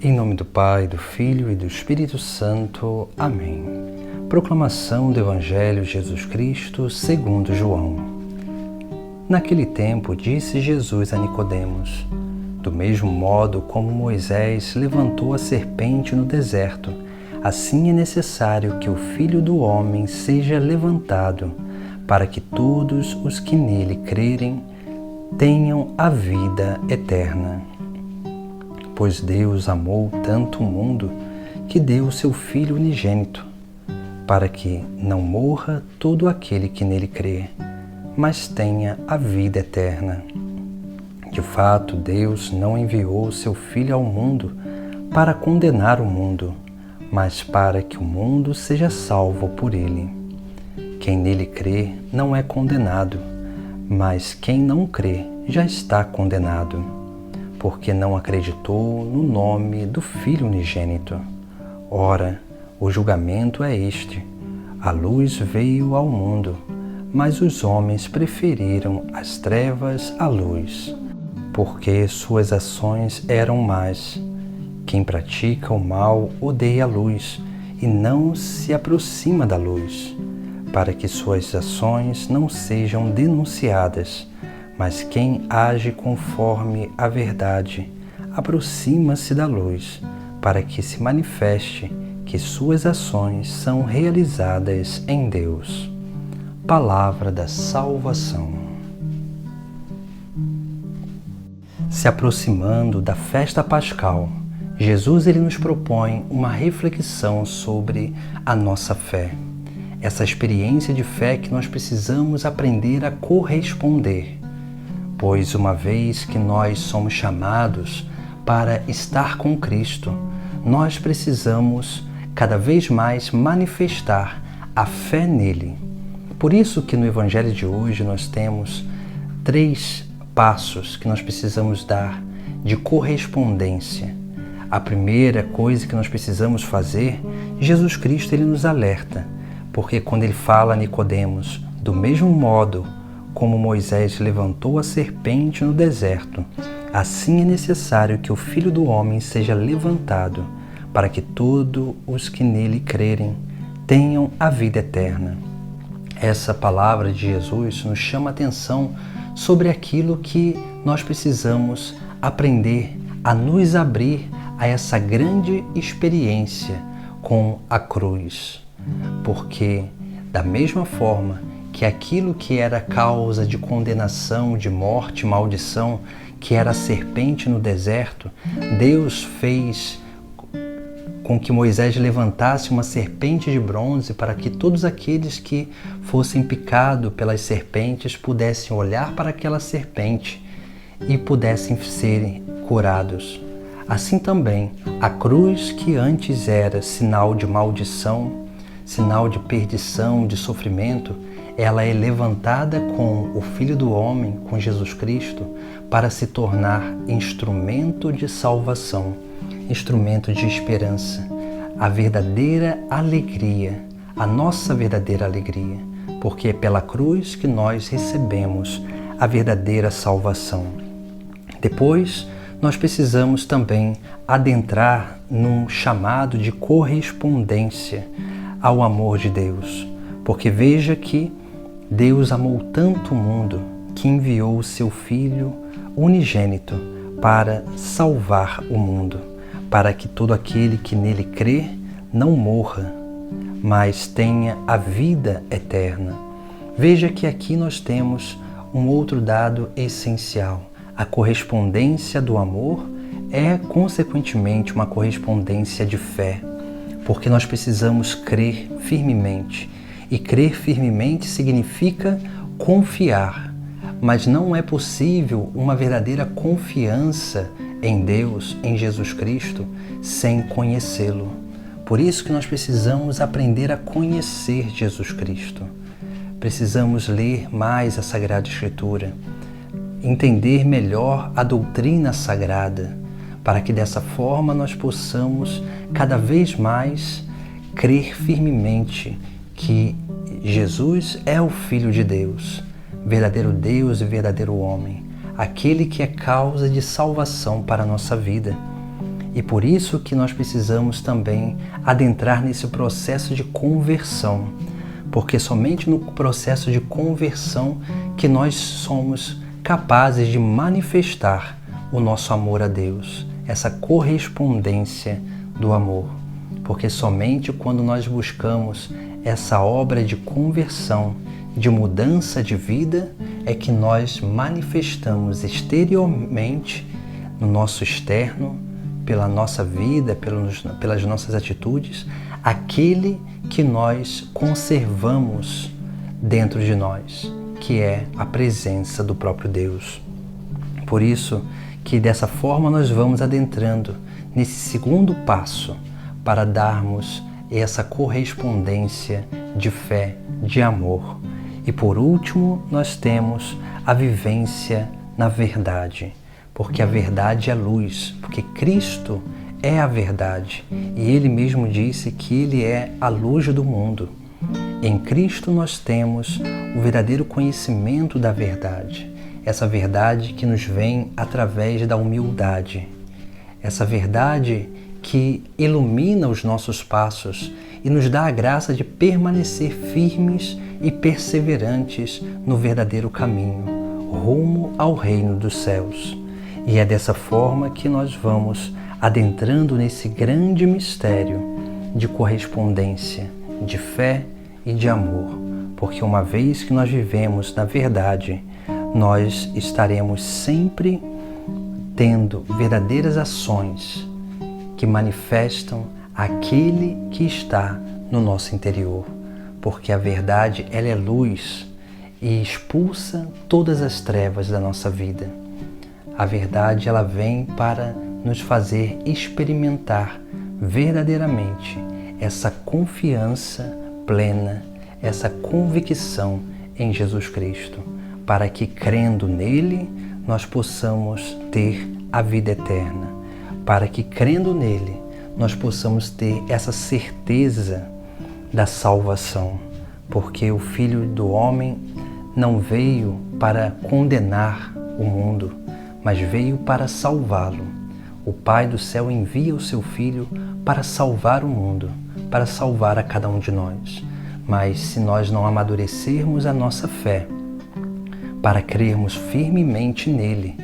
Em nome do Pai, do Filho e do Espírito Santo. Amém. Proclamação do Evangelho de Jesus Cristo segundo João. Naquele tempo disse Jesus a Nicodemos: do mesmo modo como Moisés levantou a serpente no deserto, assim é necessário que o Filho do Homem seja levantado, para que todos os que nele crerem tenham a vida eterna. Pois Deus amou tanto o mundo que deu o seu Filho unigênito, para que não morra todo aquele que nele crê, mas tenha a vida eterna. De fato, Deus não enviou o seu Filho ao mundo para condenar o mundo, mas para que o mundo seja salvo por ele. Quem nele crê não é condenado, mas quem não crê já está condenado, porque não acreditou no nome do Filho unigênito. Ora, o julgamento é este: a luz veio ao mundo, mas os homens preferiram as trevas à luz, porque suas ações eram más. Quem pratica o mal odeia a luz e não se aproxima da luz, para que suas ações não sejam denunciadas. Mas quem age conforme a verdade aproxima-se da luz, para que se manifeste que suas ações são realizadas em Deus. Palavra da salvação. Se aproximando da festa pascal, Jesus nos propõe uma reflexão sobre a nossa fé. Essa experiência de fé que nós precisamos aprender a corresponder. Pois uma vez que nós somos chamados para estar com Cristo, nós precisamos cada vez mais manifestar a fé nele. Por isso que no Evangelho de hoje nós temos 3 passos que nós precisamos dar de correspondência. A primeira coisa que nós precisamos fazer, Jesus Cristo ele nos alerta, porque quando ele fala a Nicodemos, do mesmo modo como Moisés levantou a serpente no deserto, assim é necessário que o Filho do Homem seja levantado, para que todos os que nele crerem tenham a vida eterna. Essa palavra de Jesus nos chama a atenção sobre aquilo que nós precisamos aprender a nos abrir a essa grande experiência com a cruz. Porque, da mesma forma que aquilo que era causa de condenação, de morte, maldição, que era a serpente no deserto, Deus fez com que Moisés levantasse uma serpente de bronze para que todos aqueles que fossem picados pelas serpentes pudessem olhar para aquela serpente e pudessem ser curados. Assim também, a cruz que antes era sinal de maldição, sinal de perdição, de sofrimento, ela é levantada com o Filho do Homem, com Jesus Cristo, para se tornar instrumento de salvação, instrumento de esperança, a verdadeira alegria, a nossa verdadeira alegria, porque é pela cruz que nós recebemos a verdadeira salvação. Depois, nós precisamos também adentrar num chamado de correspondência ao amor de Deus, porque veja que Deus amou tanto o mundo que enviou o seu Filho unigênito para salvar o mundo, para que todo aquele que nele crê não morra, mas tenha a vida eterna. Veja que aqui nós temos um outro dado essencial. A correspondência do amor é, consequentemente, uma correspondência de fé, porque nós precisamos crer firmemente. E crer firmemente significa confiar, mas não é possível uma verdadeira confiança em Deus, em Jesus Cristo, sem conhecê-lo. Por isso que nós precisamos aprender a conhecer Jesus Cristo. Precisamos ler mais a Sagrada Escritura, entender melhor a doutrina sagrada, para que dessa forma nós possamos cada vez mais crer firmemente que Jesus é o Filho de Deus, verdadeiro Deus e verdadeiro homem, aquele que é causa de salvação para a nossa vida. E por isso que nós precisamos também adentrar nesse processo de conversão, porque somente no processo de conversão que nós somos capazes de manifestar o nosso amor a Deus, essa correspondência do amor. Porque somente quando nós buscamos essa obra de conversão, de mudança de vida, é que nós manifestamos exteriormente, no nosso externo, pela nossa vida, pelas nossas atitudes, aquele que nós conservamos dentro de nós, que é a presença do próprio Deus. Por isso que dessa forma nós vamos adentrando nesse segundo passo para darmos essa correspondência de fé, de amor. E por último, nós temos a vivência na verdade, porque a verdade é luz, porque Cristo é a verdade e Ele mesmo disse que Ele é a luz do mundo. Em Cristo nós temos o verdadeiro conhecimento da verdade, essa verdade que nos vem através da humildade, essa verdade que ilumina os nossos passos e nos dá a graça de permanecer firmes e perseverantes no verdadeiro caminho, rumo ao reino dos céus. E é dessa forma que nós vamos adentrando nesse grande mistério de correspondência, de fé e de amor, porque uma vez que nós vivemos na verdade, nós estaremos sempre tendo verdadeiras ações que manifestam aquele que está no nosso interior, porque a verdade ela é luz e expulsa todas as trevas da nossa vida. A verdade ela vem para nos fazer experimentar verdadeiramente essa confiança plena, essa convicção em Jesus Cristo, para que crendo nele nós possamos ter a vida eterna, para que crendo nele nós possamos ter essa certeza da salvação, porque o Filho do Homem não veio para condenar o mundo, mas veio para salvá-lo. O Pai do céu envia o seu Filho para salvar o mundo, para salvar a cada um de nós. Mas se nós não amadurecermos a nossa fé, para crermos firmemente nele,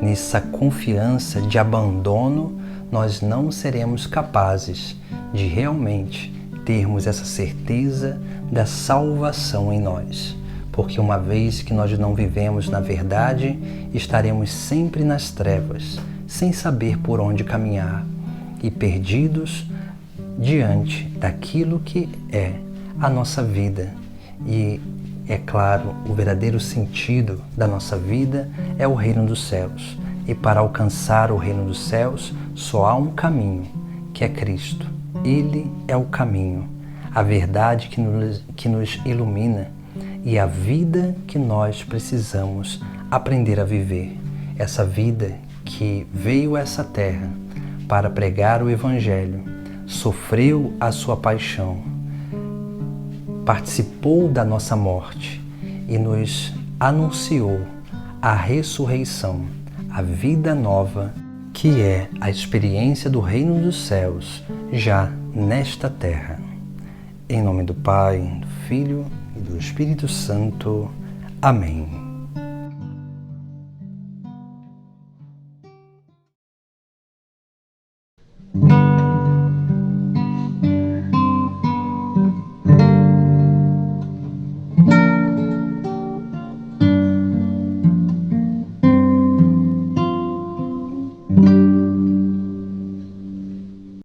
nessa confiança de abandono, nós não seremos capazes de realmente termos essa certeza da salvação em nós. Porque uma vez que nós não vivemos na verdade, estaremos sempre nas trevas, sem saber por onde caminhar e perdidos diante daquilo que é a nossa vida. E, é claro, o verdadeiro sentido da nossa vida é o reino dos céus. E para alcançar o reino dos céus, só há um caminho, que é Cristo. Ele é o caminho, a verdade que nos ilumina e a vida que nós precisamos aprender a viver. Essa vida que veio a essa terra para pregar o Evangelho, sofreu a sua paixão, participou da nossa morte e nos anunciou a ressurreição, a vida nova, que é a experiência do reino dos céus já nesta terra. Em nome do Pai, do Filho e do Espírito Santo. Amém.